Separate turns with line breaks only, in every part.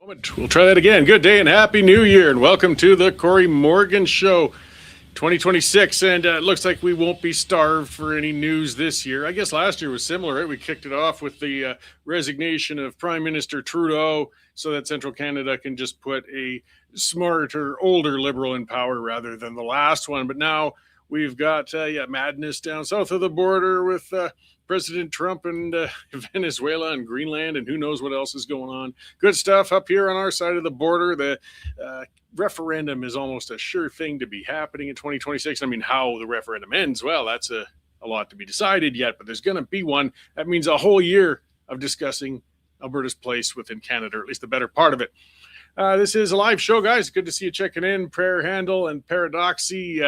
We'll try that again. Good day and happy new year, and welcome to the Cory Morgan Show 2026. And it looks like we won't be starved for any news this year. I guess last year was similar, right? We kicked it off with the resignation of Prime Minister Trudeau so that Central Canada can just put a smarter, older Liberal in power rather than the last one. But now we've got madness down south of the border with President Trump and Venezuela and Greenland and who knows what else is going on. Good stuff up here on our side of the border. The referendum is almost a sure thing to be happening in 2026. I mean, how the referendum ends, well, that's a lot to be decided yet, but there's going to be one. That means a whole year of discussing Alberta's place within Canada, or at least the better part of it. This is a live show, guys. Good to see you checking in. Prayer Handle and Paradoxy.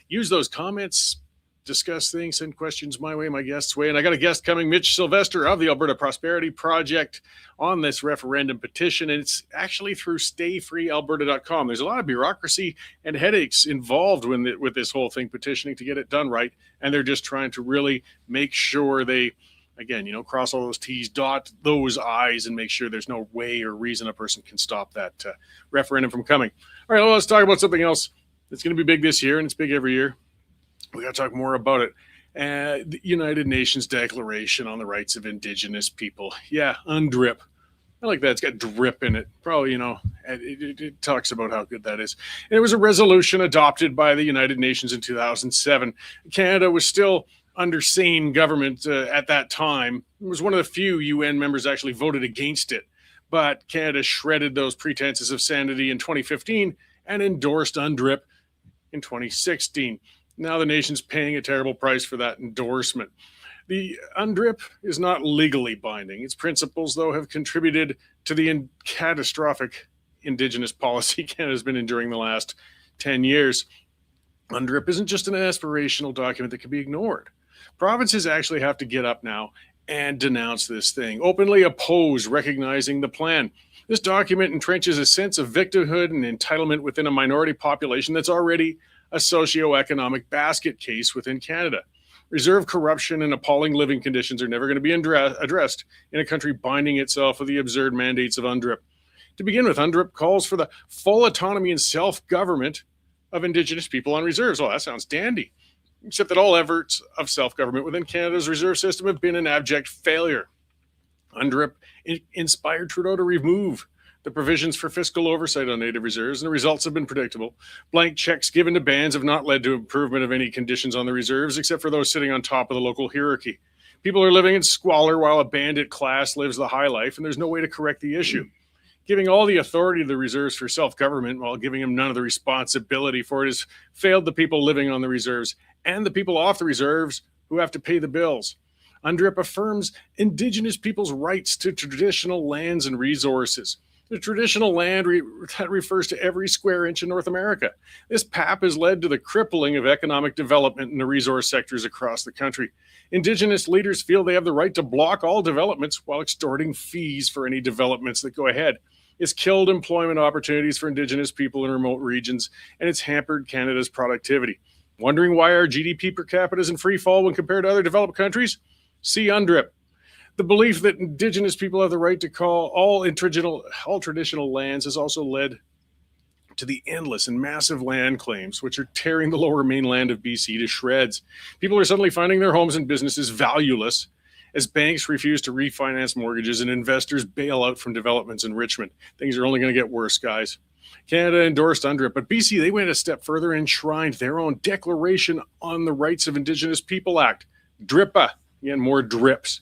Use those comments, discuss things, send questions my way, my guest's way. And I got a guest coming, Mitch Sylvester of the Alberta Prosperity Project, on this referendum petition. And it's actually through stayfreealberta.com. There's a lot of bureaucracy and headaches involved with this whole thing, petitioning to get it done right. And they're just trying to really make sure they, again, cross all those T's, dot those I's, and make sure there's no way or reason a person can stop that referendum from coming. All right, well, let's talk about something else that's going to be big this year, and it's big every year. We got to talk more about it. The United Nations Declaration on the Rights of Indigenous People. Yeah, UNDRIP. I like that. It's got drip in it. Probably, it talks about how good that is. And it was a resolution adopted by the United Nations in 2007. Canada was still under sane government at that time. It was one of the few UN members actually voted against it. But Canada shredded those pretenses of sanity in 2015 and endorsed UNDRIP in 2016. Now the nation's paying a terrible price for that endorsement. The UNDRIP is not legally binding. Its principles, though, have contributed to the catastrophic Indigenous policy Canada's been enduring the last 10 years. UNDRIP isn't just an aspirational document that can be ignored. Provinces actually have to get up now and denounce this thing, openly oppose recognizing the plan. This document entrenches a sense of victimhood and entitlement within a minority population that's already a socioeconomic basket case within Canada. Reserve corruption and appalling living conditions are never going to be addressed in a country binding itself with the absurd mandates of UNDRIP. To begin with, UNDRIP calls for the full autonomy and self-government of Indigenous people on reserves. Oh, that sounds dandy. Except that all efforts of self-government within Canada's reserve system have been an abject failure. UNDRIP inspired Trudeau to remove the provisions for fiscal oversight on native reserves, and the results have been predictable. Blank checks given to bands have not led to improvement of any conditions on the reserves, except for those sitting on top of the local hierarchy. People are living in squalor while a bandit class lives the high life, and there's no way to correct the issue. Giving all the authority to the reserves for self-government while giving them none of the responsibility for it has failed the people living on the reserves and the people off the reserves who have to pay the bills. UNDRIP affirms Indigenous people's rights to traditional lands and resources. The traditional land that refers to every square inch in North America. This PAP has led to the crippling of economic development in the resource sectors across the country. Indigenous leaders feel they have the right to block all developments while extorting fees for any developments that go ahead. It's killed employment opportunities for Indigenous people in remote regions, and it's hampered Canada's productivity. Wondering why our GDP per capita is in free fall when compared to other developed countries? See UNDRIP. The belief that Indigenous people have the right to call all traditional lands has also led to the endless and massive land claims, which are tearing the lower mainland of BC to shreds. People are suddenly finding their homes and businesses valueless as banks refuse to refinance mortgages and investors bail out from developments in Richmond. Things are only going to get worse, guys. Canada endorsed UNDRIP, but BC, they went a step further and enshrined their own Declaration on the Rights of Indigenous People Act, DRIPA. Again, more drips.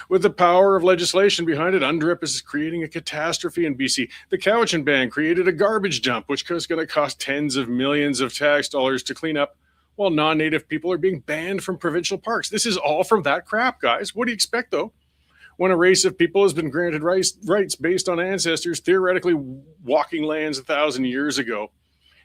With the power of legislation behind it, UNDRIP is creating a catastrophe in BC. The Cowichan ban created a garbage dump, which is going to cost tens of millions of tax dollars to clean up, while non-native people are being banned from provincial parks. This is all from that crap, guys. What do you expect, though? When a race of people has been granted rights based on ancestors theoretically walking lands 1,000 years ago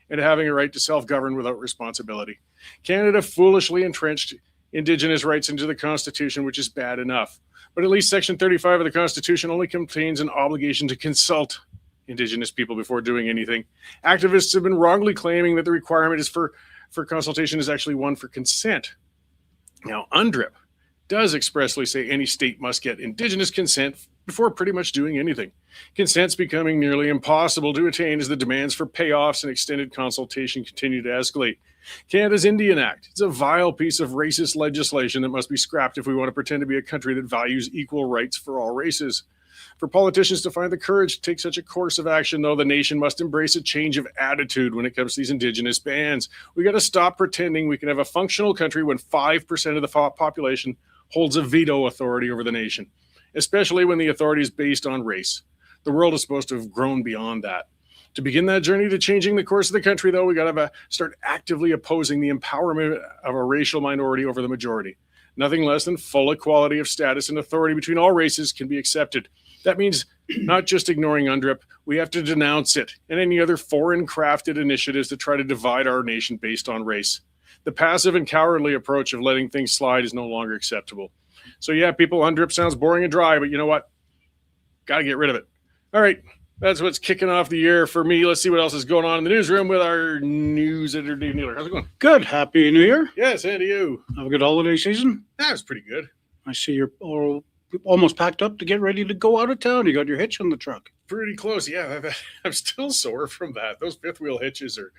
and having a right to self-govern without responsibility. Canada foolishly entrenched Indigenous rights into the Constitution, which is bad enough. But at least Section 35 of the Constitution only contains an obligation to consult Indigenous people before doing anything. Activists have been wrongly claiming that the requirement is for consultation is actually one for consent. Now, UNDRIP does expressly say any state must get Indigenous consent before pretty much doing anything. Consent's becoming nearly impossible to attain as the demands for payoffs and extended consultation continue to escalate. Canada's Indian Act is a vile piece of racist legislation that must be scrapped if we want to pretend to be a country that values equal rights for all races. For politicians to find the courage to take such a course of action, though, the nation must embrace a change of attitude when it comes to these Indigenous bans. We got to stop pretending we can have a functional country when 5% of the population holds a veto authority over the nation, especially when the authority is based on race. The world is supposed to have grown beyond that. To begin that journey to changing the course of the country, though, we got to start actively opposing the empowerment of a racial minority over the majority. Nothing less than full equality of status and authority between all races can be accepted. That means not just ignoring UNDRIP, we have to denounce it and any other foreign-crafted initiatives that try to divide our nation based on race. The passive and cowardly approach of letting things slide is no longer acceptable. So yeah, people, UNDRIP sounds boring and dry, but you know what? Got to get rid of it. All right, that's what's kicking off the year for me. Let's see what else is going on in the newsroom with our news editor, Dave Nealer. How's it going?
Good. Happy New Year.
Yes, and to you.
Have a good holiday season.
That was pretty good.
I see you're almost packed up to get ready to go out of town. You got your hitch on the truck.
Pretty close. Yeah, I'm still sore from that. Those fifth wheel hitches are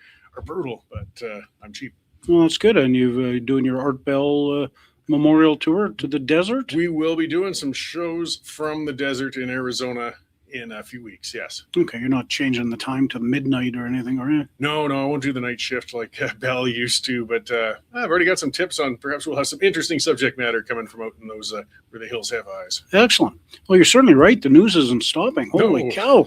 brutal, but I'm cheap.
Well, that's good. And you're doing your Art Bell Memorial Tour to the desert?
We will be doing some shows from the desert in Arizona in a few weeks, yes.
Okay, you're not changing the time to midnight or anything, are you?
No, I won't do the night shift like Bell used to, but I've already got some tips on perhaps we'll have some interesting subject matter coming from out in those where the hills have eyes.
Excellent. Well, you're certainly right. The news isn't stopping. Holy cow.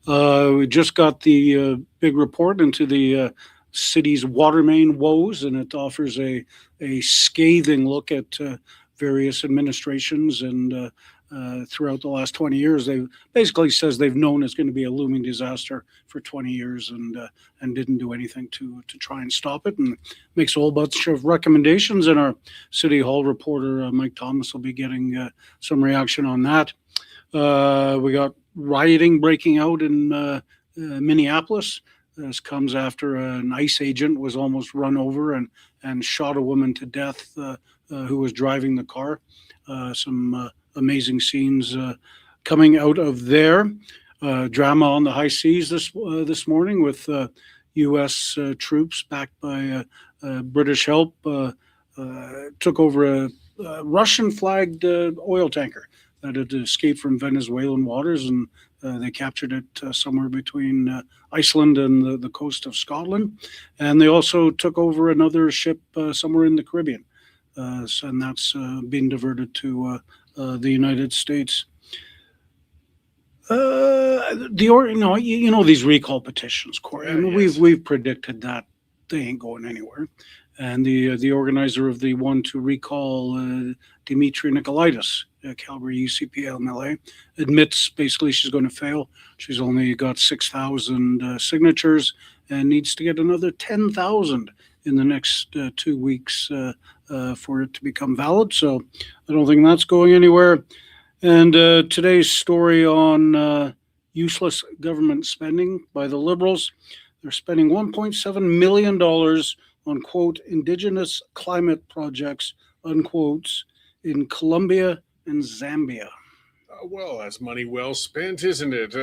We just got the big report into the city's water main woes, and it offers a scathing look at various administrations and throughout the last 20 years. They basically says they've known it's going to be a looming disaster for 20 years and didn't do anything to try and stop it, and makes a whole bunch of recommendations. And our City Hall reporter, Mike Thomas, will be getting some reaction on that. We got rioting breaking out in Minneapolis. This comes after an ICE agent was almost run over and shot a woman to death who was driving the car. Some amazing scenes coming out of there. Drama on the high seas this morning with U.S. troops backed by British help took over a Russian-flagged oil tanker that had escaped from Venezuelan waters, and they captured it somewhere between Iceland and the coast of Scotland. And they also took over another ship somewhere in the Caribbean, and that's being diverted to the United States. You know these recall petitions, Cory. I mean,
yes.
we've predicted that they ain't going anywhere. And the organizer of the one to recall Dimitri Nicolaitis, Calgary UCP MLA, admits basically she's going to fail. She's only got 6,000 signatures and needs to get another 10,000 in the next 2 weeks for it to become valid. So I don't think that's going anywhere. And today's story on useless government spending by the Liberals. They're spending $1.7 million on, quote, indigenous climate projects, unquote, in Colombia and Zambia.
Well, that's money well spent, isn't it?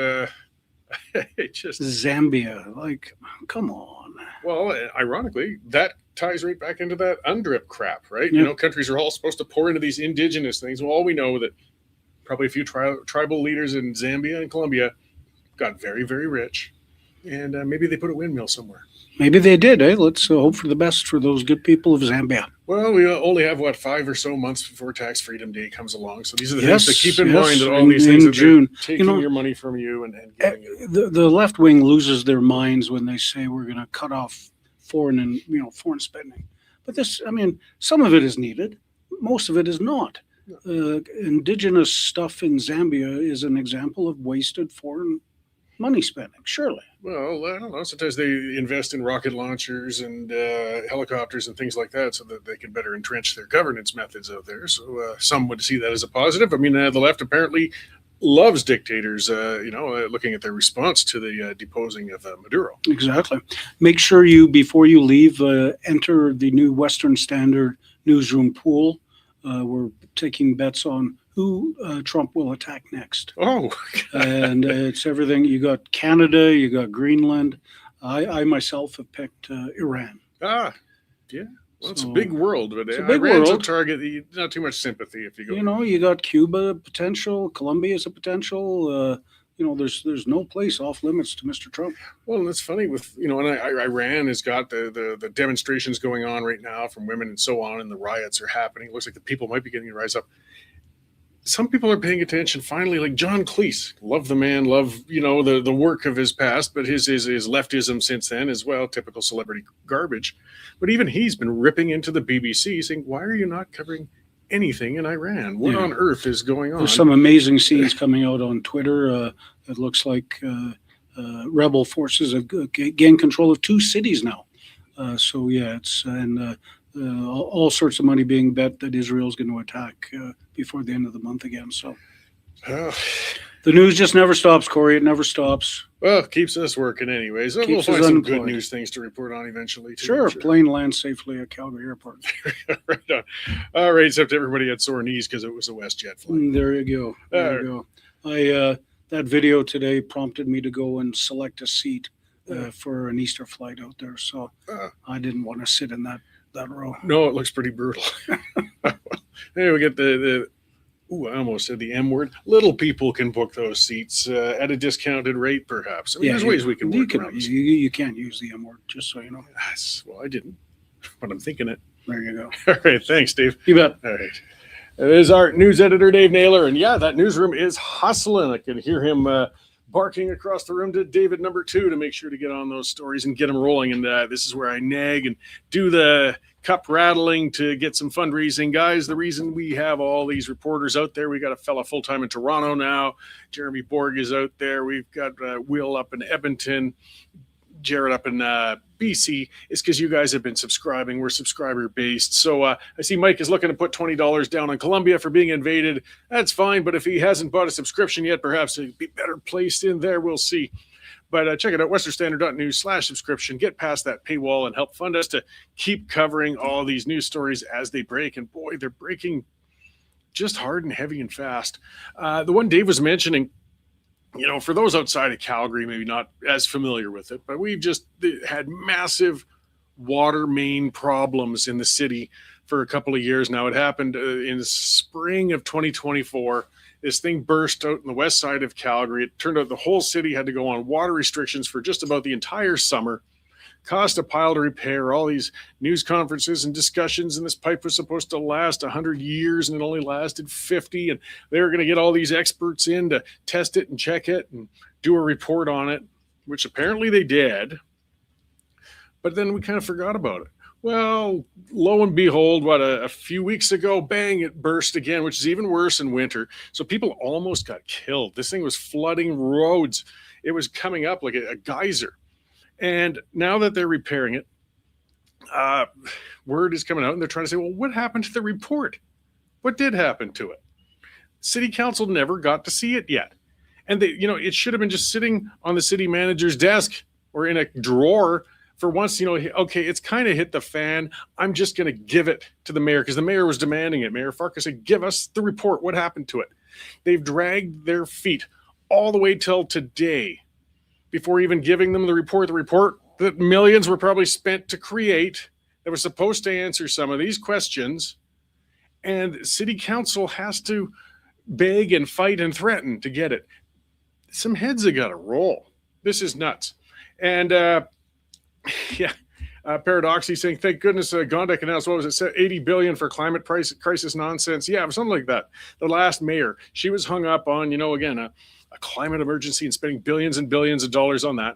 It just
Zambia, like, come on.
Well, ironically, that ties right back into that UNDRIP crap, right?
Yeah.
You know, countries are all supposed to pour into these indigenous things. Well, all we know that probably a few tribal leaders in Zambia and Colombia got very, very rich, and maybe they put a windmill somewhere.
Maybe they did, eh? Let's hope for the best for those good people of Zambia.
Well, we only have, 5 or so months before Tax Freedom Day comes along. So these are the things to keep in mind, that all these things
in June,
taking your money from you and giving it.
The left wing loses their minds when they say we're going to cut off foreign spending. But this, I mean, some of it is needed. Most of it is not. Indigenous stuff in Zambia is an example of wasted foreign money spending, surely.
Well, I don't know. Sometimes they invest in rocket launchers and helicopters and things like that so that they can better entrench their governance methods out there. So some would see that as a positive. I mean, the left apparently loves dictators, looking at their response to the deposing of Maduro.
Exactly. Make sure you, before you leave, enter the new Western Standard Newsroom pool. We're taking bets on who Trump will attack next.
Oh,
And it's everything. You got Canada, you got Greenland. I myself have picked Iran.
yeah. Well, it's a big world, but
it's a big
Iran's
world.
a target. Not too much sympathy if you go.
You know, you got Cuba potential, Colombia's a potential. There's no place off limits to Mr. Trump.
Well, and it's funny with, and Iran has got the demonstrations going on right now from women and so on, and the riots are happening. It looks like the people might be getting to rise up. Some people are paying attention finally, like John Cleese. Love the man, love, the work of his past, but his leftism since then as well, typical celebrity garbage. But even he's been ripping into the BBC saying, why are you not covering anything in Iran? What on earth is going on?
There's some amazing scenes coming out on Twitter. It looks like rebel forces have gained control of 2 cities now. All sorts of money being bet that Israel's going to attack before the end of the month again. So the news just never stops, Cory. It never stops.
Well, it keeps us working anyways. We'll find some good news things to report on eventually, too.
Sure. Plane lands safely at Calgary Airport.
Right on. All right, except everybody had sore knees because it was a WestJet flight.
There you go. That video today prompted me to go and select a seat for an Easter flight out there. So I didn't want to sit in that row.
No, it looks pretty brutal. Hey, we get I almost said the M word. Little people can book those seats at a discounted rate, perhaps. There's ways we can work around this.
You can't use the M word, just so you know.
Yes, well, I didn't, but I'm thinking it.
There you go.
All right, thanks, Dave.
You bet.
All right. It is our news editor, Dave Naylor, and that newsroom is hustling. I can hear him barking across the room to David number 2 to make sure to get on those stories and get them rolling. And this is where I nag and do the cup rattling to get some fundraising. Guys, the reason we have all these reporters out there, we got a fella full-time in Toronto now. Jeremy Borg is out there. We've got Will up in Edmonton. Jared up in BC, is because you guys have been subscribing. We're subscriber based. So I see Mike is looking to put $20 down on Columbia for being invaded. That's fine. But if he hasn't bought a subscription yet, perhaps it'd be better placed in there. We'll see. But check it out, westernstandard.news/subscription. Get past that paywall and help fund us to keep covering all these news stories as they break. And boy, they're breaking just hard and heavy and fast. The one Dave was mentioning, for those outside of Calgary, maybe not as familiar with it, but we've just had massive water main problems in the city for a couple of years now. It happened in the spring of 2024. This thing burst out in the west side of Calgary. It turned out the whole city had to go on water restrictions for just about the entire summer. Cost a pile to repair, all these news conferences and discussions, and this pipe was supposed to last 100 years and it only lasted 50, and they were going to get all these experts in to test it and check it and do a report on it, which apparently they did, but then we kind of forgot about it. Well, lo and behold, a few weeks ago, bang, it burst again, which is even worse in winter. So people almost got killed. This thing was flooding roads. It was coming up like a geyser. And now that they're repairing it, word is coming out and they're trying to say, well, what happened to the report? What did happen to it? City council never got to see it yet. And it should have been just sitting on the city manager's desk or in a drawer for once, okay, it's kind of hit the fan. I'm just going to give it to the mayor because the mayor was demanding it. Mayor Farkas said, give us the report. What happened to it? They've dragged their feet all the way till today before even giving them the report that millions were probably spent to create that was supposed to answer some of these questions. And city council has to beg and fight and threaten to get it. Some heads have got to roll. This is nuts. And Paradoxy saying, thank goodness Gondek announced, what was it, $80 billion for climate crisis nonsense. Yeah, something like that. The last mayor, she was hung up on, again, a climate emergency and spending billions and billions of dollars on that.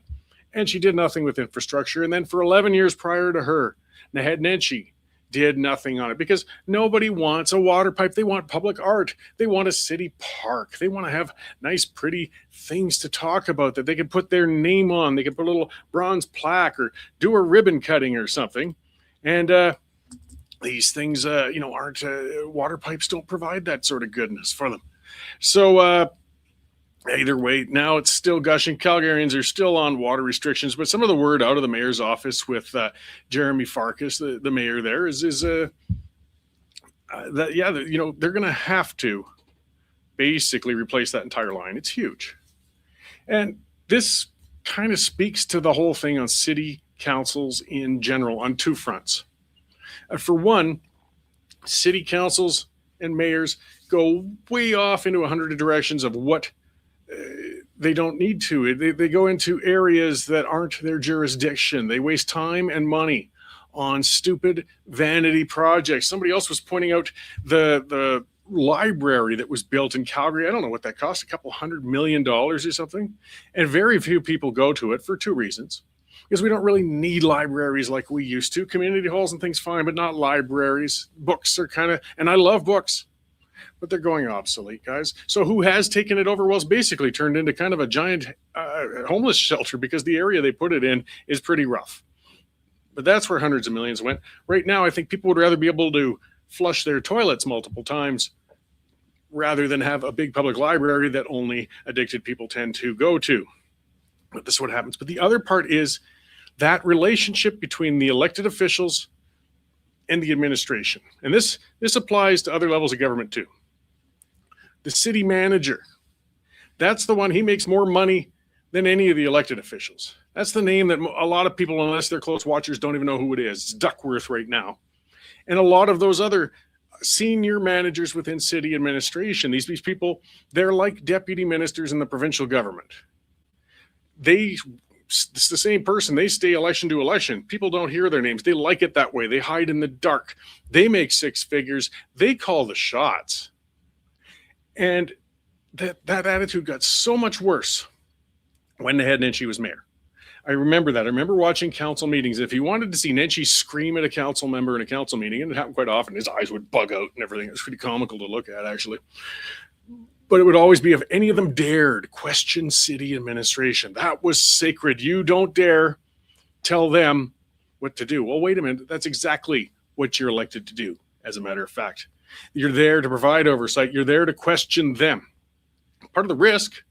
And she did nothing with infrastructure. And then for 11 years prior to her, Naheed Nenshi did nothing on it because nobody wants a water pipe. They want public art. They want a city park. They want to have nice, pretty things to talk about that they can put their name on. They can put a little bronze plaque or do a ribbon cutting or something. And these things, aren't, water pipes don't provide that sort of goodness for them. So, either way, now it's still gushing. Calgarians are still on water restrictions, but some of the word out of the mayor's office with Jeremy Farkas, the mayor there, is that they're going to have to basically replace that entire line. It's huge. And this kind of speaks to the whole thing on city councils in general on two fronts. For one, city councils and mayors go way off into 100 directions of what they don't need to. They go into areas that aren't their jurisdiction. They waste time and money on stupid vanity projects. Somebody else was pointing out the library that was built in Calgary. I don't know what that cost, $200 million or something. And very few people go to it for two reasons. Because we don't really need libraries like we used to. Community halls and things fine, but not libraries. Books are kind of, and I love books, but they're going obsolete, guys. So who has taken it over? Well, it's basically turned into kind of a giant homeless shelter because the area they put it in is pretty rough. But that's where hundreds of millions went. Right now, I think people would rather be able to flush their toilets multiple times rather than have a big public library that only addicted people tend to go to. But this is what happens. But the other part is that relationship between the elected officials and the administration. And this applies to other levels of government too. The city manager, that's the one, he makes more money than any of the elected officials. That's the name that a lot of people, unless they're close watchers, don't even know who it is. It's Duckworth right now. And a lot of those other senior managers within city administration, these people, they're like deputy ministers in the provincial government. It's the same person. They stay election to election. People don't hear their names. They like it that way. They hide in the dark. They make six figures. They call the shots. And that attitude got so much worse when they had Nenshi was mayor. I remember that. I remember watching council meetings. If you wanted to see Nenshi scream at a council member in a council meeting, and it happened quite often, his eyes would bug out and everything. It was pretty comical to look at, actually. But it would always be if any of them dared question city administration. That was sacred. You don't dare tell them what to do. Well, wait a minute. That's exactly what you're elected to do, as a matter of fact. You're there to provide oversight. You're there to question them. Part of the risk,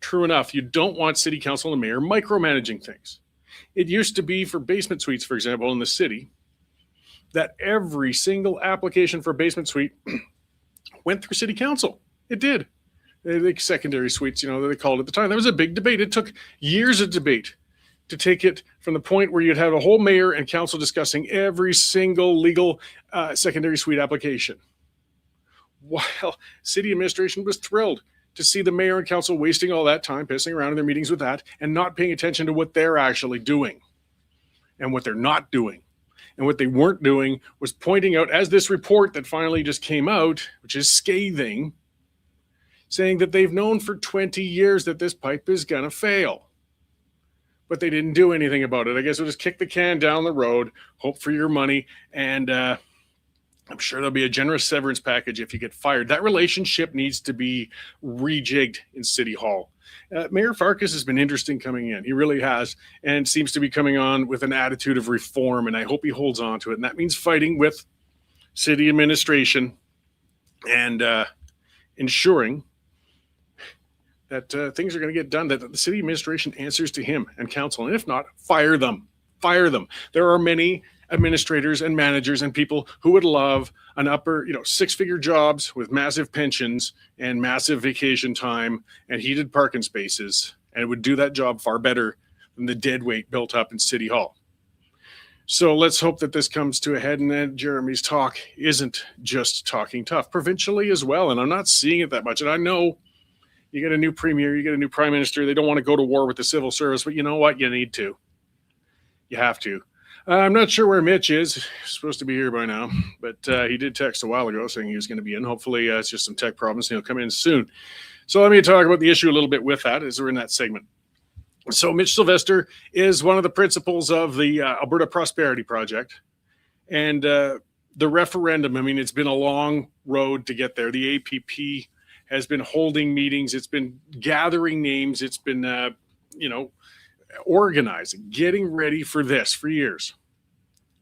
true enough, you don't want city council and mayor micromanaging things. It used to be for basement suites, for example, in the city, that every single application for a basement suite went through city council. It did. The secondary suites, they called it at the time. That was a big debate. It took years of debate to take it from the point where you'd have a whole mayor and council discussing every single legal secondary suite application. While city administration was thrilled to see the mayor and council wasting all that time, pissing around in their meetings with that, and not paying attention to what they're actually doing and what they're not doing. And what they weren't doing was pointing out, as this report that finally just came out, which is scathing, saying that they've known for 20 years that this pipe is going to fail. But they didn't do anything about it. I guess we'll just kick the can down the road, hope for your money, and I'm sure there'll be a generous severance package if you get fired. That relationship needs to be rejigged in City Hall. Mayor Farkas has been interesting coming in. He really has, and seems to be coming on with an attitude of reform, and I hope he holds on to it. And that means fighting with city administration and ensuring that things are going to get done, that the city administration answers to him and council. And if not, fire them. Fire them. There are many administrators and managers and people who would love an upper, six-figure jobs with massive pensions and massive vacation time and heated parking spaces, and it would do that job far better than the dead weight built up in City Hall. So let's hope that this comes to a head and that Jeremy's talk isn't just talking tough, provincially as well. And I'm not seeing it that much. And I know you get a new premier, you get a new prime minister. They don't want to go to war with the civil service, but you know what? You need to. You have to. I'm not sure where Mitch is. He's supposed to be here by now, but he did text a while ago saying he was going to be in. Hopefully it's just some tech problems and he'll come in soon. So let me talk about the issue a little bit with that as we're in that segment. So Mitch Sylvester is one of the principals of the Alberta Prosperity Project. And the referendum, it's been a long road to get there. The APP has been holding meetings. It's been gathering names. It's been, organizing, getting ready for this for years.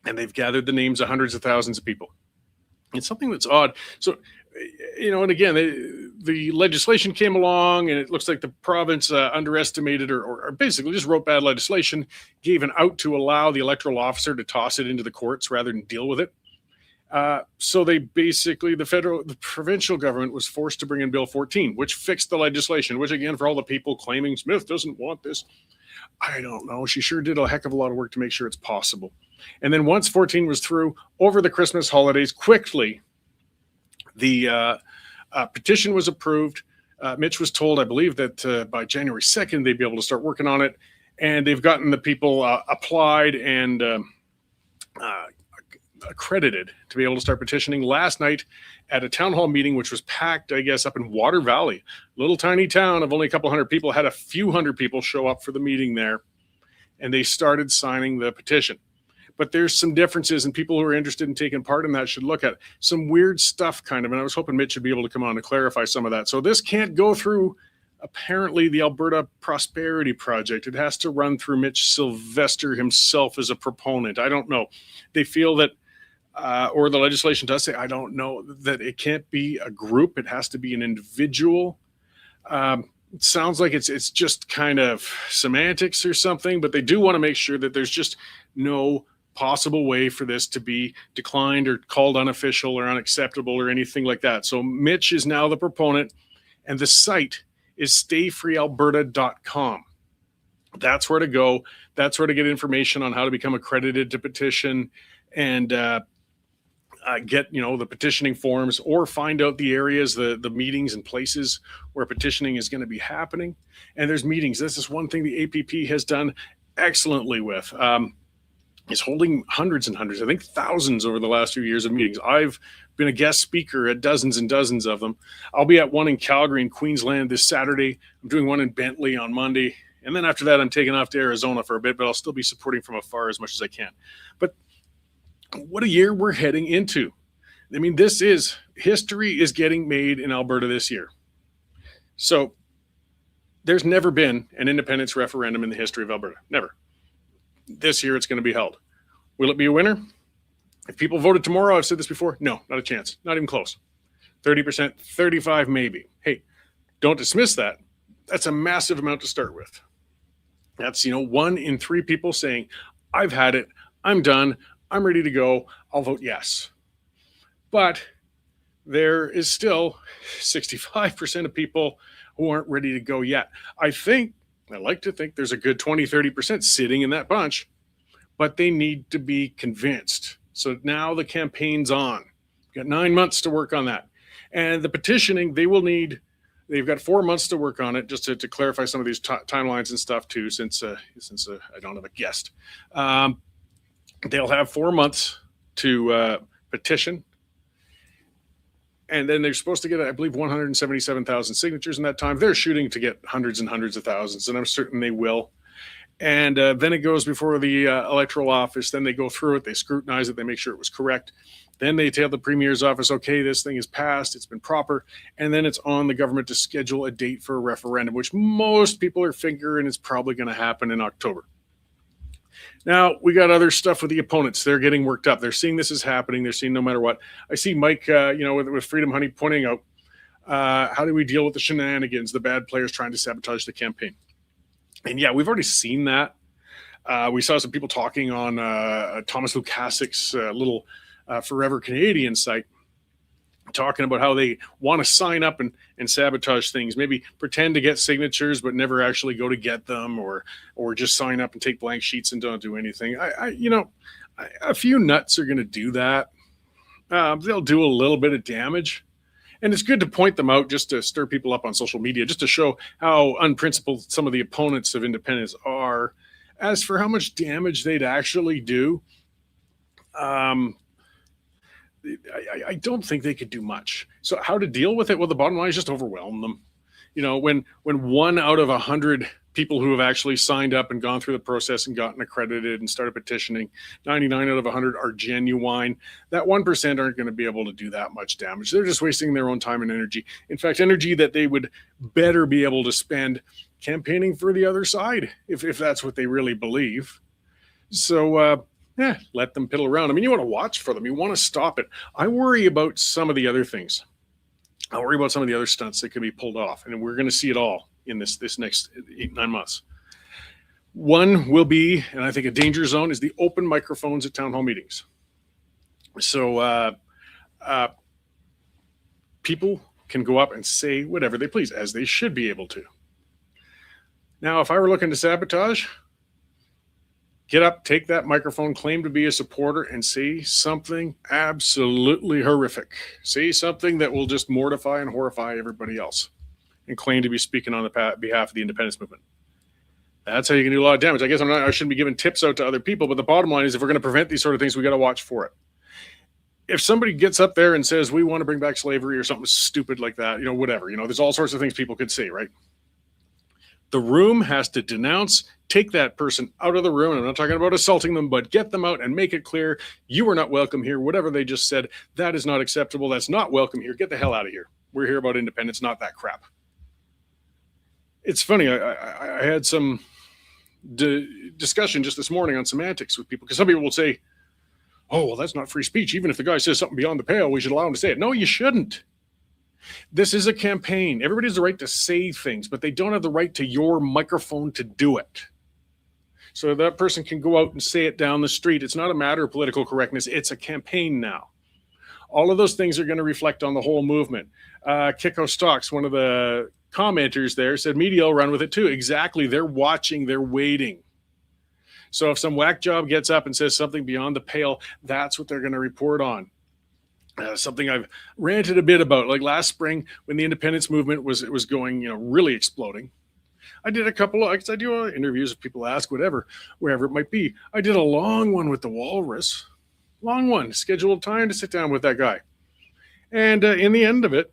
And they've gathered the names of hundreds of thousands of people. It's something that's odd. So, and again, the legislation came along and it looks like the province underestimated or basically just wrote bad legislation, gave an out to allow the electoral officer to toss it into the courts rather than deal with it. So they basically, the provincial government was forced to bring in Bill 14, which fixed the legislation, which again, for all the people claiming Smith doesn't want this, I don't know. She sure did a heck of a lot of work to make sure it's possible. And then once 14 was through, over the Christmas holidays, quickly, the petition was approved. Mitch was told, I believe, that by January 2nd, they'd be able to start working on it. And they've gotten the people applied and accredited to be able to start petitioning. Last night at a town hall meeting, which was packed, I guess, up in Water Valley, little tiny town of only a couple hundred people, had a few hundred people show up for the meeting there. And they started signing the petition. But there's some differences, and people who are interested in taking part in that should look at some weird stuff, kind of. And I was hoping Mitch would be able to come on to clarify some of that. So this can't go through, apparently, the Alberta Prosperity Project. It has to run through Mitch Sylvester himself as a proponent. I don't know. They feel that, or the legislation does say, I don't know, that it can't be a group. It has to be an individual. It sounds like it's just kind of semantics or something, but they do want to make sure that there's just no possible way for this to be declined or called unofficial or unacceptable or anything like that. So Mitch is now the proponent, and the site is stayfreealberta.com. That's where to go. That's where to get information on how to become accredited to petition and get, the petitioning forms, or find out the areas, the meetings and places where petitioning is going to be happening. And there's meetings. This is one thing the APP has done excellently with. Is holding hundreds and hundreds, I think thousands over the last few years of meetings. I've been a guest speaker at dozens and dozens of them. I'll be at one in Calgary in Queensland this Saturday. I'm doing one in Bentley on Monday. And then after that, I'm taking off to Arizona for a bit, but I'll still be supporting from afar as much as I can. But what a year we're heading into. I mean, history is getting made in Alberta this year. So there's never been an independence referendum in the history of Alberta. Never. This year it's going to be held. Will it be a winner? If people voted tomorrow, I've said this before, no, not a chance. Not even close. 30%, 35 maybe. Hey, don't dismiss that. That's a massive amount to start with. That's, 1 in 3 people saying, I've had it, I'm done, I'm ready to go, I'll vote yes. But there is still 65% of people who aren't ready to go yet. I like to think there's a good 20, 30% sitting in that bunch, but they need to be convinced. So now the campaign's on. We've got 9 months to work on that. And the petitioning, they've got 4 months to work on it, just to clarify some of these timelines and stuff too, since I don't have a guest. They'll have 4 months to petition. And then they're supposed to get, I believe, 177,000 signatures in that time. They're shooting to get hundreds and hundreds of thousands, and I'm certain they will. And then it goes before the electoral office. Then they go through it. They scrutinize it. They make sure it was correct. Then they tell the premier's office, okay, this thing is passed. It's been proper. And then it's on the government to schedule a date for a referendum, which most people are figuring is probably going to happen in October. Now, we got other stuff with the opponents. They're getting worked up. They're seeing this is happening. They're seeing no matter what. I see Mike, with Freedom Honey pointing out, how do we deal with the shenanigans, the bad players trying to sabotage the campaign? And yeah, we've already seen that. We saw some people talking on Thomas Lukasik's little Forever Canadian site, talking about how they want to sign up and sabotage things, maybe pretend to get signatures but never actually go to get them, or just sign up and take blank sheets and don't do anything. A few nuts are going to do that. They'll do a little bit of damage, and it's good to point them out just to stir people up on social media, just to show how unprincipled some of the opponents of independence are. As for how much damage they'd actually do, I don't think they could do much. So how to deal with it? Well, the bottom line is just overwhelm them. When 1 out of 100 people who have actually signed up and gone through the process and gotten accredited and started petitioning, 99 out of 100 are genuine. That 1% aren't going to be able to do that much damage. They're just wasting their own time and energy. In fact, energy that they would better be able to spend campaigning for the other side, if that's what they really believe. So, let them piddle around. I mean, you want to watch for them. You want to stop it. I worry about some of the other things. I worry about some of the other stunts that could be pulled off. And we're going to see it all in this next 8-9 months. One will be, and I think a danger zone, is the open microphones at town hall meetings. So people can go up and say whatever they please, as they should be able to. Now, if I were looking to sabotage, get up, take that microphone, claim to be a supporter, and say something absolutely horrific. Say something that will just mortify and horrify everybody else, and claim to be speaking on the behalf of the independence movement. That's how you can do a lot of damage. I guess I shouldn't be giving tips out to other people, but the bottom line is, if we're going to prevent these sort of things, we got to watch for it. If somebody gets up there and says, we want to bring back slavery or something stupid like that, whatever, there's all sorts of things people could say, right? The room has to denounce, take that person out of the room. And I'm not talking about assaulting them, but get them out and make it clear you are not welcome here. Whatever they just said, that is not acceptable. That's not welcome here. Get the hell out of here. We're here about independence, not that crap. It's funny. I had some discussion just this morning on semantics with people, because some people will say, oh, well, that's not free speech. Even if the guy says something beyond the pale, we should allow him to say it. No, you shouldn't. This is a campaign. Everybody has the right to say things, but they don't have the right to your microphone to do it. So that person can go out and say it down the street. It's not a matter of political correctness. It's a campaign now. All of those things are going to reflect on the whole movement. Kiko Stocks, one of the commenters there, said media will run with it too. Exactly. They're watching. They're waiting. So if some whack job gets up and says something beyond the pale, that's what they're going to report on. Something I've ranted a bit about, like last spring when the independence movement was going, really exploding. I did a couple of, I do interviews if people ask, wherever it might be. I did a long one with the Walrus, long one, scheduled time to sit down with that guy. And in the end of it,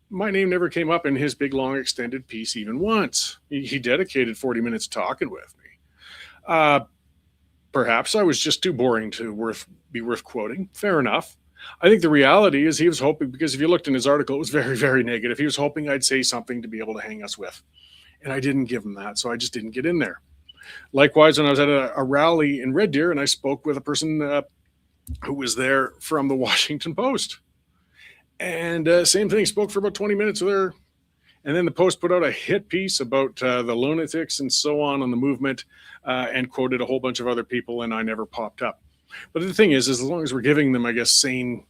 my name never came up in his big, long, extended piece even once. He dedicated 40 minutes talking with me. Perhaps I was just too boring to be worth quoting. Fair enough. I think the reality is he was hoping, because if you looked in his article, it was very, very negative. He was hoping I'd say something to be able to hang us with. And I didn't give him that, so I just didn't get in there. Likewise, when I was at a rally in Red Deer and I spoke with a person who was there from the Washington Post. And same thing, spoke for about 20 minutes with her. And then the Post put out a hit piece about the lunatics and so on the movement, and quoted a whole bunch of other people, and I never popped up. But the thing is as long as we're giving them, I guess, sane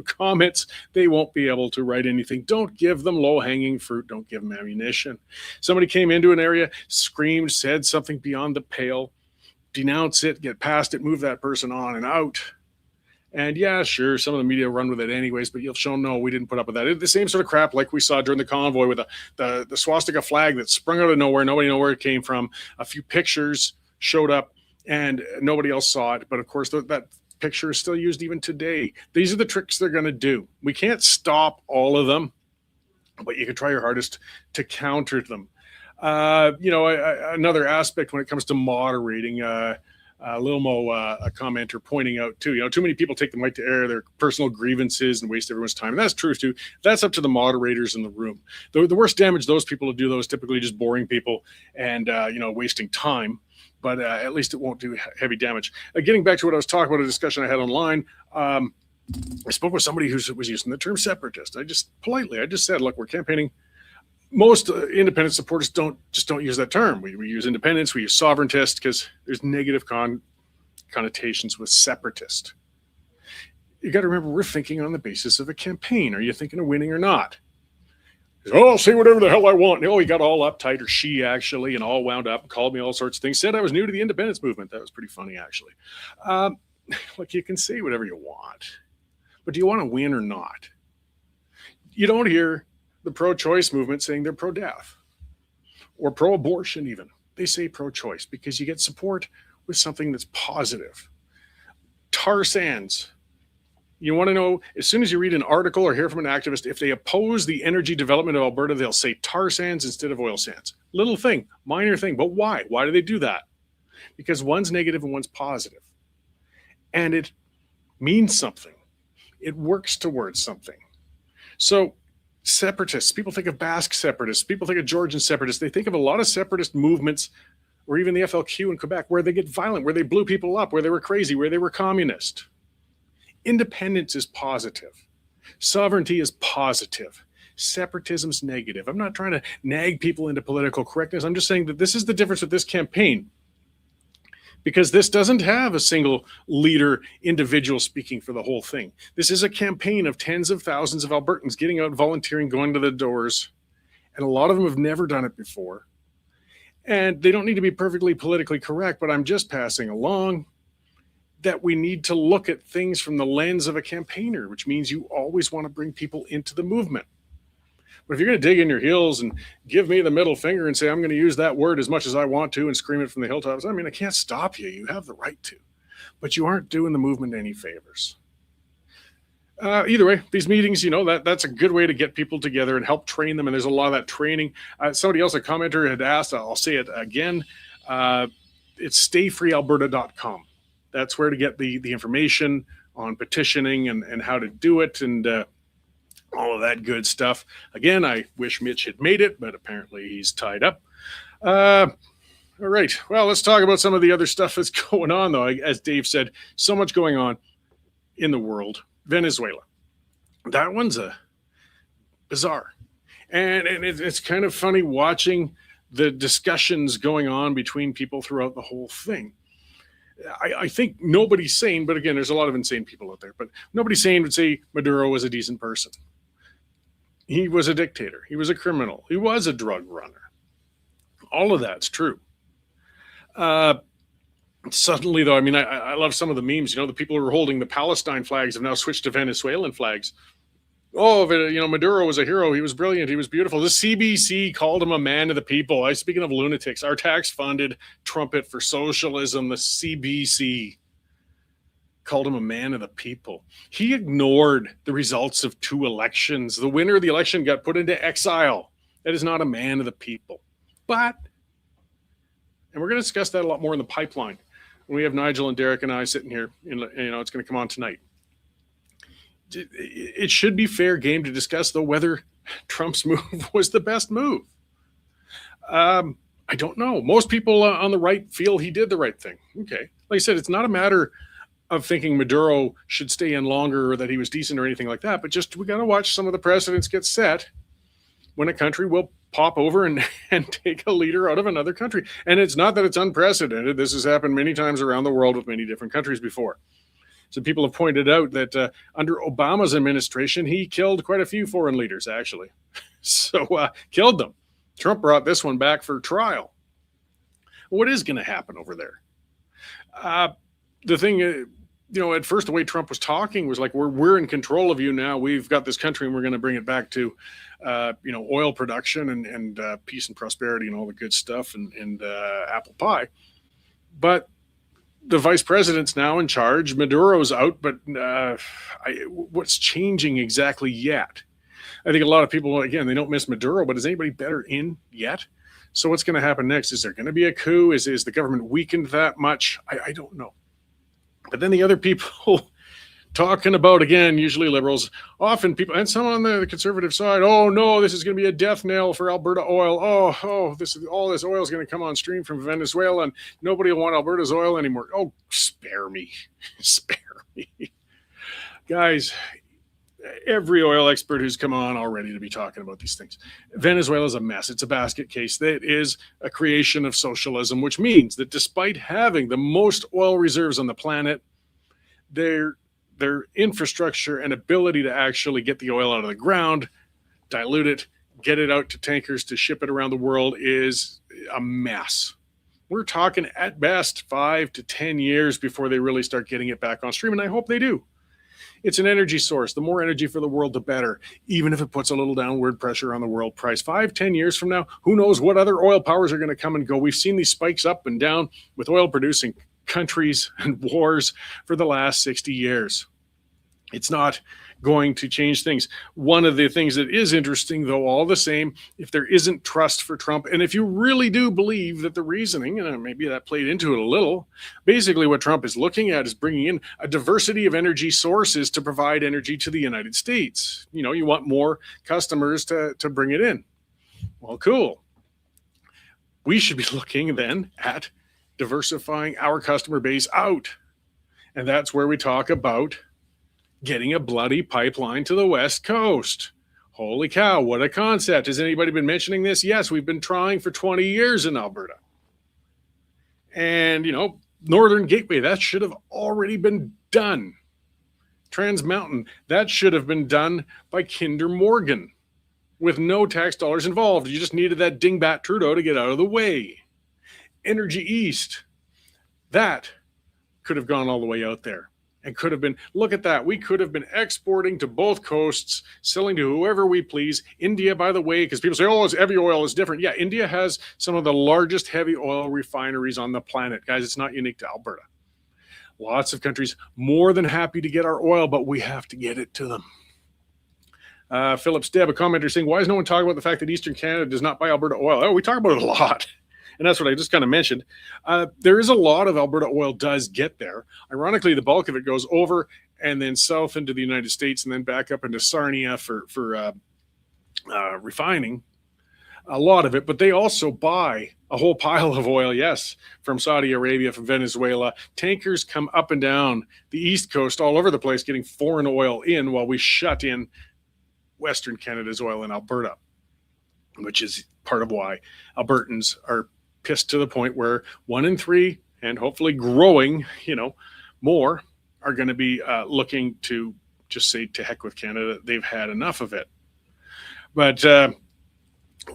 comments, they won't be able to write anything. Don't give them low-hanging fruit. Don't give them ammunition. Somebody came into an area, screamed, said something beyond the pale, denounce it, get past it, move that person on and out. And yeah, sure, some of the media run with it anyways, but you'll show, no, we didn't put up with that. It's the same sort of crap like we saw during the convoy with the swastika flag that sprung out of nowhere. Nobody knew where it came from. A few pictures showed up and nobody else saw it. But of course, that picture is still used even today. These are the tricks they're going to do. We can't stop all of them, but you can try your hardest to counter them. Another aspect when it comes to moderating, Lilmo, a commenter, pointing out too, too many people take the mic to air their personal grievances and waste everyone's time. And that's true too. That's up to the moderators in the room. The worst damage those people will do, though, is typically just boring people and, wasting time. But at least it won't do heavy damage. Getting back to what I was talking about, a discussion I had online, I spoke with somebody who was using the term separatist. I just said, look, we're campaigning. Most independent supporters don't use that term. We use independence, we use sovereigntist, because there's negative connotations with separatist. You got to remember, we're thinking on the basis of a campaign. Are you thinking of winning or not? Oh, I'll say whatever the hell I want. Oh, he got all uptight, or she actually, and all wound up and called me all sorts of things. Said I was new to the independence movement. That was pretty funny, actually. Look, you can say whatever you want, but do you want to win or not? You don't hear the pro-choice movement saying they're pro-death or pro-abortion even. They say pro-choice because you get support with something that's positive. Tar sands. You want to know, as soon as you read an article or hear from an activist, if they oppose the energy development of Alberta, they'll say tar sands instead of oil sands. Little thing, minor thing, but why? Why do they do that? Because one's negative and one's positive. And it means something. It works towards something. So separatists, people think of Basque separatists, people think of Georgian separatists. They think of a lot of separatist movements, or even the FLQ in Quebec, where they get violent, where they blew people up, where they were crazy, where they were communist. Independence is positive. Sovereignty is positive. Separatism's negative. I'm not trying to nag people into political correctness. I'm just saying that this is the difference with this campaign. because this doesn't have a single leader individual speaking for the whole thing. This is a campaign of tens of thousands of Albertans getting out, volunteering, going to the doors. And a lot of them have never done it before. And they don't need to be perfectly politically correct, but I'm just passing along that we need to look at things from the lens of a campaigner, which means you always want to bring people into the movement. But if you're going to dig in your heels and give me the middle finger and say, I'm going to use that word as much as I want to and scream it from the hilltops, I mean, I can't stop you. You have the right to. But you aren't doing the movement any favors. Either way, these meetings, that's a good way to get people together and help train them. And there's a lot of that training. Somebody else, a commenter, had asked, I'll say it again, it's stayfreealberta.com. That's where to get the information on petitioning and how to do it and all of that good stuff. Again, I wish Mitch had made it, but apparently he's tied up. All right. Well, let's talk about some of the other stuff that's going on, though. As Dave said, so much going on in the world. Venezuela. That one's bizarre. And it's kind of funny watching the discussions going on between people throughout the whole thing. I think nobody's sane, but again, there's a lot of insane people out there, but nobody sane would say Maduro was a decent person. He was a dictator. He was a criminal. He was a drug runner. All of that's true. Suddenly, though, I mean, I love some of the memes. The people who were holding the Palestine flags have now switched to Venezuelan flags. Oh, Maduro was a hero. He was brilliant. He was beautiful. The CBC called him a man of the people. Speaking of lunatics, our tax-funded trumpet for socialism, the CBC, called him a man of the people. He ignored the results of 2 elections. The winner of the election got put into exile. That is not a man of the people. But, and we're going to discuss that a lot more in the pipeline when we have Nigel and Derek and I sitting here. It's going to come on tonight. It should be fair game to discuss, though, whether Trump's move was the best move. I don't know. Most people on the right feel he did the right thing. Okay. Like I said, it's not a matter of thinking Maduro should stay in longer or that he was decent or anything like that, but just we got to watch some of the precedents get set when a country will pop over and take a leader out of another country. And it's not that it's unprecedented. This has happened many times around the world with many different countries before. So people have pointed out that under Obama's administration, he killed quite a few foreign leaders, actually. So killed them. Trump brought this one back for trial. What is going to happen over there? The thing, at first, the way Trump was talking was like, we're in control of you now. We've got this country and we're going to bring it back to, oil production and peace and prosperity and all the good stuff and apple pie. But the vice president's now in charge. Maduro's out, but what's changing exactly yet? I think a lot of people, again, they don't miss Maduro, but is anybody better in yet? So what's going to happen next? Is there going to be a coup? Is the government weakened that much? I don't know. But then the other people talking about, again, usually liberals, often people, and some on the conservative side, oh no, this is going to be a death knell for Alberta oil. Oh, all this oil is going to come on stream from Venezuela and nobody will want Alberta's oil anymore. Oh, spare me. Spare me. Guys, every oil expert who's come on already to be talking about these things. Venezuela is a mess. It's a basket case. That is a creation of socialism, which means that despite having the most oil reserves on the planet, their infrastructure and ability to actually get the oil out of the ground, dilute it, get it out to tankers to ship it around the world is a mess. We're talking at best 5 to 10 years before they really start getting it back on stream, and I hope they do. It's an energy source. The more energy for the world, the better, even if it puts a little downward pressure on the world price. 5, 10 years from now, who knows what other oil powers are going to come and go. We've seen these spikes up and down with oil producing countries and wars for the last 60 years. It's not going to change things. One of the things that is interesting, though, all the same, if there isn't trust for Trump, and if you really do believe that the reasoning, and maybe that played into it a little, basically what Trump is looking at is bringing in a diversity of energy sources to provide energy to the United States. You want more customers to bring it in. Well, cool. We should be looking then at diversifying our customer base out. And that's where we talk about getting a bloody pipeline to the West Coast. Holy cow, what a concept. Has anybody been mentioning this? Yes, we've been trying for 20 years in Alberta. And, Northern Gateway, that should have already been done. Trans Mountain, that should have been done by Kinder Morgan with no tax dollars involved. You just needed that dingbat Trudeau to get out of the way. Energy East, that could have gone all the way out there and could have been, look at that. We could have been exporting to both coasts, selling to whoever we please. India, by the way, because people say, oh, heavy oil is different. Yeah, India has some of the largest heavy oil refineries on the planet. Guys, it's not unique to Alberta. Lots of countries more than happy to get our oil, but we have to get it to them. Phillips Deb, a commenter saying, why is no one talking about the fact that Eastern Canada does not buy Alberta oil? Oh, we talk about it a lot. And that's what I just kind of mentioned. There is a lot of Alberta oil does get there. Ironically, the bulk of it goes over and then south into the United States and then back up into Sarnia for refining. A lot of it, but they also buy a whole pile of oil, yes, from Saudi Arabia, from Venezuela. Tankers come up and down the East Coast all over the place getting foreign oil in while we shut in Western Canada's oil in Alberta, which is part of why Albertans are pissed to the point where 1 in 3, and hopefully growing, more, are going to be looking to just say to heck with Canada. They've had enough of it. But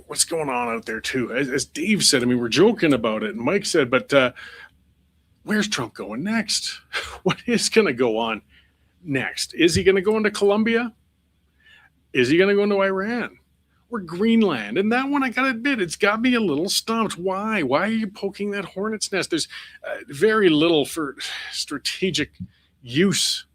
what's going on out there too? As Dave said, I mean, we're joking about it. And Mike said, but where's Trump going next? What is going to go on next? Is he going to go into Colombia? Is he going to go into Iran or Greenland? And that one, I got to admit, it's got me a little stumped. Why? Why are you poking that hornet's nest? There's very little for strategic use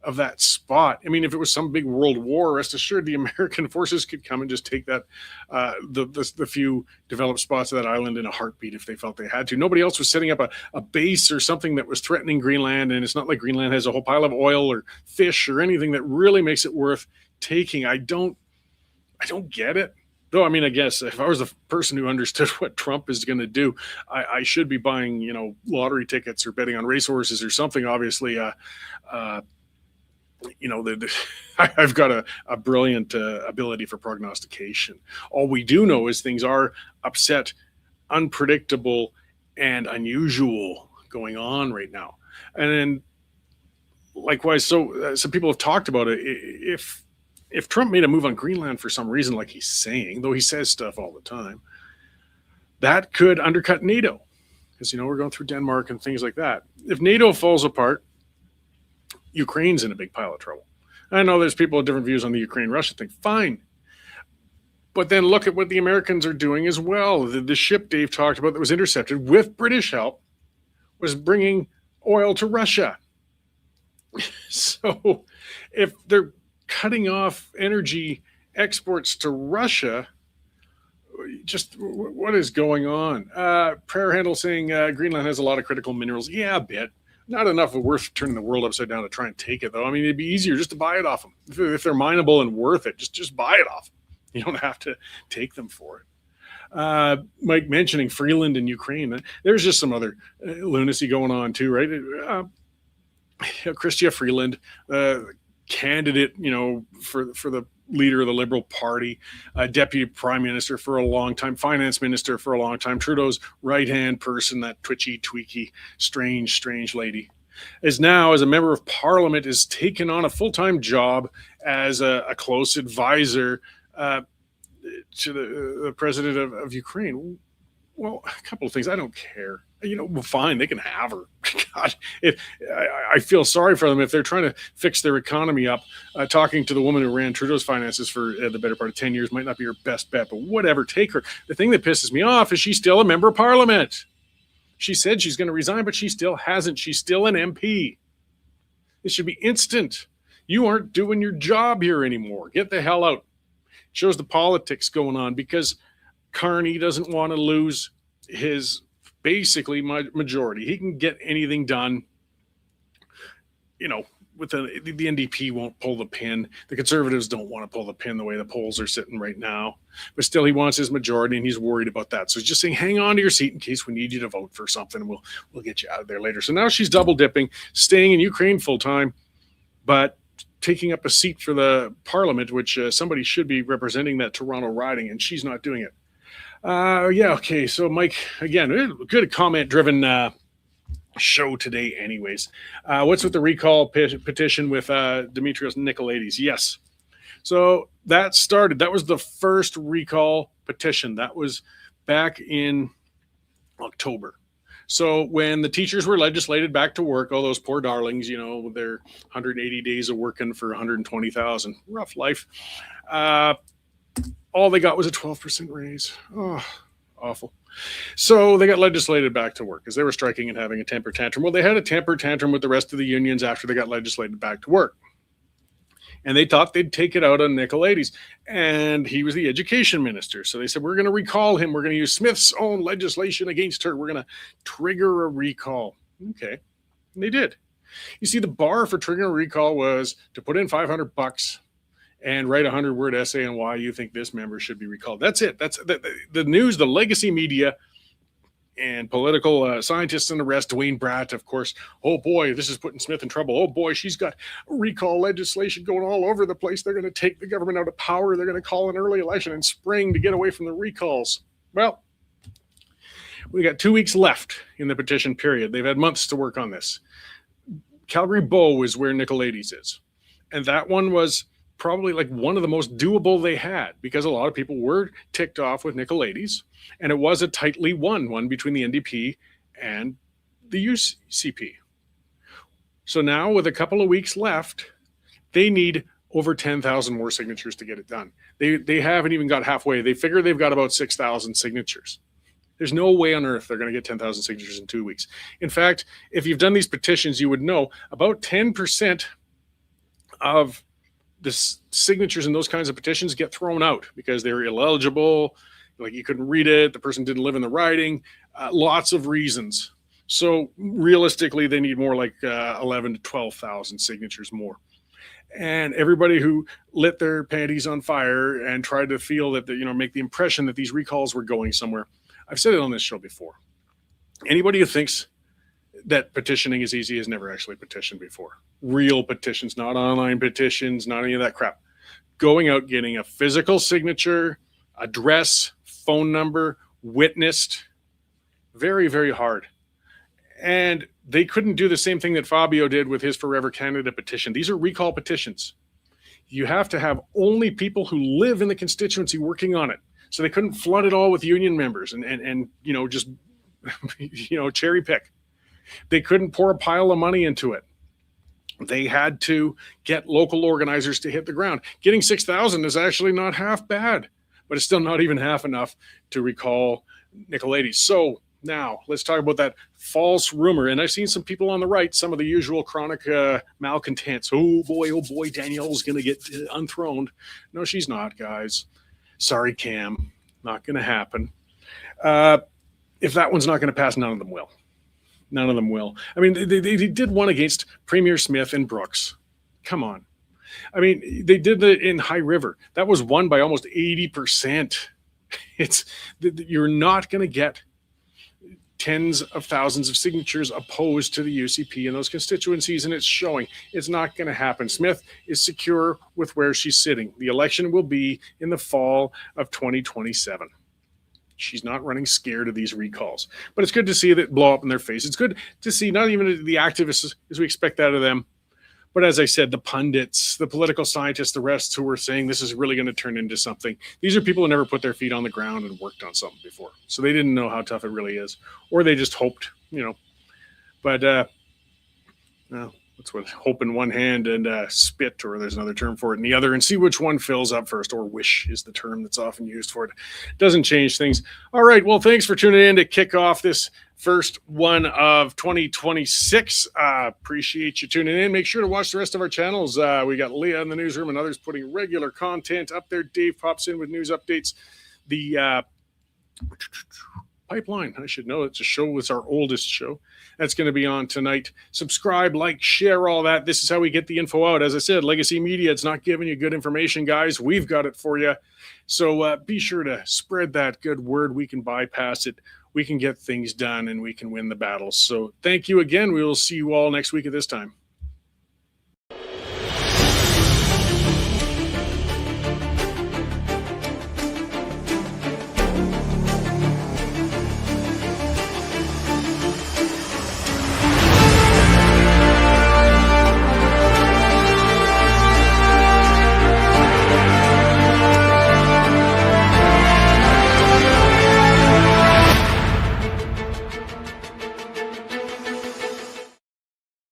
of that spot. I mean, if it was some big world war, rest assured the American forces could come and just take that, the few developed spots of that island in a heartbeat if they felt they had to. Nobody else was setting up a base or something that was threatening Greenland, and it's not like Greenland has a whole pile of oil or fish or anything that really makes it worth taking. I don't get it. Though, I mean, I guess if I was the person who understood what Trump is going to do, I should be buying, lottery tickets or betting on racehorses or something, obviously. I've got a brilliant ability for prognostication. All we do know is things are upset, unpredictable, and unusual going on right now. And then, likewise, so some people have talked about it. If Trump made a move on Greenland for some reason, like he's saying, though he says stuff all the time, that could undercut NATO. Because, we're going through Denmark and things like that. If NATO falls apart, Ukraine's in a big pile of trouble. I know there's people with different views on the Ukraine-Russia thing. Fine. But then look at what the Americans are doing as well. The ship Dave talked about that was intercepted with British help was bringing oil to Russia. So if they're cutting off energy exports to Russia, just what is going on? Prayer Handle saying Greenland has a lot of critical minerals. Yeah, a bit. Not enough worth turning the world upside down to try and take it, though. I mean, it'd be easier just to buy it off them. If they're mineable and worth it, just buy it off them. You don't have to take them for it. Mike mentioning Freeland in Ukraine. There's just some other lunacy going on, too, right? Chrystia Freeland, candidate, for the leader of the Liberal Party, deputy prime minister for a long time, finance minister for a long time, Trudeau's right-hand person, that twitchy, tweaky, strange lady, is now, as a member of parliament, is taken on a full-time job as a close advisor to the president of Ukraine. Well, a couple of things. I don't care. Well, fine, they can have her. God, I feel sorry for them if they're trying to fix their economy up. Talking to the woman who ran Trudeau's finances for the better part of 10 years might not be your best bet, but whatever, take her. The thing that pisses me off is she's still a member of parliament. She said she's going to resign, but she still hasn't. She's still an MP. It should be instant. You aren't doing your job here anymore. Get the hell out. Shows the politics going on because Carney doesn't want to lose his basically majority. He can get anything done. With the NDP won't pull the pin. The Conservatives don't want to pull the pin the way the polls are sitting right now. But still, he wants his majority, and he's worried about that. So he's just saying, hang on to your seat in case we need you to vote for something. We'll get you out of there later. So now she's double dipping, staying in Ukraine full time, but taking up a seat for the parliament, which somebody should be representing that Toronto riding, and she's not doing it. Okay. So Mike, again, good comment-driven show today anyways. What's with the recall petition with Dimitrios Nicolaides? Yes. So that started. That was the first recall petition. That was back in October. So when the teachers were legislated back to work, all those poor darlings, you know, their 180 days of working for 120,000, rough life. All they got was a 12% raise. Oh, awful. So they got legislated back to work because they were striking and having a temper tantrum. Well, they had a temper tantrum with the rest of the unions after they got legislated back to work. And they thought they'd take it out on Nicolaides. And he was the education minister. So they said, we're going to recall him. We're going to use Smith's own legislation against her. We're going to trigger a recall. Okay. And they did. You see, the bar for triggering a recall was to put in $500 and write a 100-word essay on why you think this member should be recalled. That's it. That's the news, the legacy media, and political scientists and the rest. Dwayne Bratt, of course. Oh boy, this is putting Smith in trouble. Oh boy, she's got recall legislation going all over the place. They're going to take the government out of power. They're going to call an early election in spring to get away from the recalls. Well, we got 2 weeks left in the petition period. They've had months to work on this. Calgary Bow is where Nicolaides is. And that one was probably like one of the most doable they had because a lot of people were ticked off with Nicolaides, and it was a tightly won one between the NDP and the UCP. So now with a couple of weeks left, they need over 10,000 more signatures to get it done. They haven't even got halfway. They figure they've got about 6,000 signatures. There's no way on earth they're going to get 10,000 signatures in 2 weeks. In fact, if you've done these petitions, you would know about 10% of the signatures in those kinds of petitions get thrown out because they're illegible, like you couldn't read it, the person didn't live in the writing, lots of reasons. So realistically, they need more like 11 to 12,000 signatures more. And everybody who lit their panties on fire and tried to feel that, make the impression that these recalls were going somewhere. I've said it on this show before. Anybody who thinks that petitioning is easy has never actually petitioned before. Real petitions, not online petitions, not any of that crap. Going out, getting a physical signature, address, phone number, witnessed, very, very hard. And they couldn't do the same thing that Fabio did with his Forever Canada petition. These are recall petitions. You have to have only people who live in the constituency working on it. So they couldn't flood it all with union members and just cherry pick. They couldn't pour a pile of money into it. They had to get local organizers to hit the ground. Getting 6,000 is actually not half bad, but it's still not even half enough to recall Nicolaides. So now let's talk about that false rumor. And I've seen some people on the right, some of the usual chronic malcontents. Oh boy, Danielle's going to get unthroned. No, she's not, guys. Sorry, Cam. Not going to happen. If that one's not going to pass, none of them will. None of them will. I mean, they did one against Premier Smith and Brooks. Come on. I mean, they did that in High River. That was won by almost 80%. You're not going to get tens of thousands of signatures opposed to the UCP in those constituencies, and it's showing. It's not going to happen. Smith is secure with where she's sitting. The election will be in the fall of 2027. She's not running scared of these recalls. But it's good to see that blow up in their face. It's good to see not even the activists as we expect out of them, but as I said, the pundits, the political scientists, the rest who were saying this is really going to turn into something. These are people who never put their feet on the ground and worked on something before. So they didn't know how tough it really is. Or they just hoped, But, that's what hope in one hand and spit, or there's another term for it, in the other, and see which one fills up first, or wish is the term that's often used for it. Doesn't change things. All right, well, thanks for tuning in to kick off this first one of 2026. Appreciate you tuning in. Make sure to watch the rest of our channels. We got Leah in the newsroom and others putting regular content up there. Dave pops in with news updates. The Pipeline, I should know, it's a show, it's our oldest show. That's going to be on tonight. Subscribe, like, share, all that. This is how we get the info out. As I said, legacy media, it's not giving you good information, guys. We've got it for you. So be sure to spread that good word. We can bypass it. We can get things done, and we can win the battles. So thank you again. We will see you all next week at this time.